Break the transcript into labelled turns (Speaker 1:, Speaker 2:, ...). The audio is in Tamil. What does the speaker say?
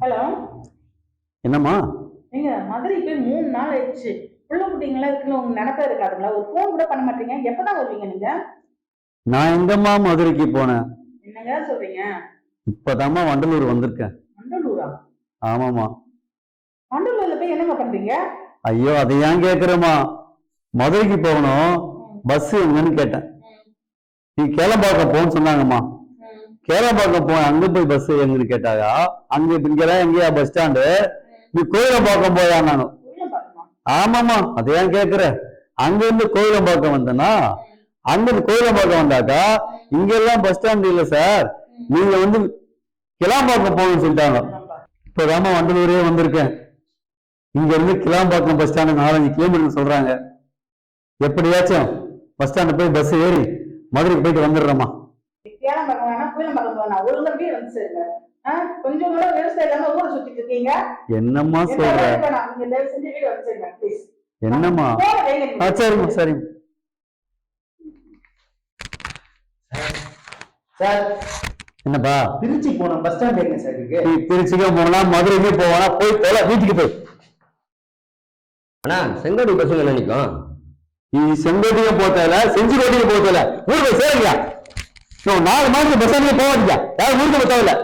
Speaker 1: ஹலோ.
Speaker 2: என்னம்மா?
Speaker 1: நீங்க மதுரை போய் 3 நாள் ஆயிடுச்சு. புள்ள குட்டிங்களா இருக்குன்னு உங்க நினைப்பே இருக்காதுங்களா? ஒரு ஃபோன் கூட பண்ண மாட்டீங்க. எப்பதான் வருவீங்க நீங்க?
Speaker 2: நான் எங்கம்மா மதுரைக்கு போனேன்?
Speaker 1: என்னங்க சொல்றீங்க?
Speaker 2: இப்பதாம்மா வண்டலூர் வந்திருக்கேன்.
Speaker 1: வண்டலூரா?
Speaker 2: ஆமாமா.
Speaker 1: வண்டலூர்ல போய் என்னங்க பண்றீங்க?
Speaker 2: ஐயோ, அதை ஏன் கேக்குறமா? மதுரைக்கு போகணும், பஸ் எங்கன்னு கேட்டேன். நீ கேளம்பாக்கம் போன்னு சொன்னாங்கம்மா. கேளம்பாக்கம் போ, அங்க போய் பஸ் எங்கன்னு கேட்டாங்க. அங்க இங்கெல்லாம் எங்கேயா பஸ் ஸ்டாண்டு? நீ கோயிலம்பாக்கம் போயா? நானும் ஆமாமா. அதை ஏன் கேக்குற? அங்க இருந்து கோயிலம்பாக்கம் வந்தேன்னா, அங்க இருந்து கோயிலம்பாக்கம் வந்தாக்கா இங்க எல்லாம் பஸ் ஸ்டாண்ட் இல்ல சார், நீங்க வந்து கிளாம்பாக்கம் போகணும்னு சொல்லிட்டாங்க. இப்பதாம வண்டலூரே வந்திருக்கேன். இங்க இருந்து கிளாம்பாக்கம் பஸ் ஸ்டாண்டு 4-5 கிலோமீட்டர் சொல்றாங்க. எப்படியாச்சும் பஸ் ஸ்டாண்டு போய் பஸ் ஏறி மதுரைக்கு போயிட்டு வந்துடுறோமா. என்னம்மா சொல்ற? என்னம்மா? சரிம்மா சரிம்மா.
Speaker 3: சார்
Speaker 2: என்னப்பா?
Speaker 3: திருச்சி போன பஸ் ஸ்டாண்ட் எங்க சார் இருக்கு?
Speaker 2: நீ திருச்சிக்கு போனா மதுரைக்கு போவானா? போய் போல வீட்டுக்கு போய்.
Speaker 4: அண்ணா செங்கோட்டை பஸ் நினைக்கும்.
Speaker 2: நீ செங்கோட்டையும் போத்தல, செஞ்சிக்கோட்டையும் போத்தல, ஊருக்கு சேருங்க. 4 மாசத்துக்கு பஸ் ஸ்டாண்டுக்கு போவாதீங்க. யாரும் ஊருக்கு போத்தவில்லை.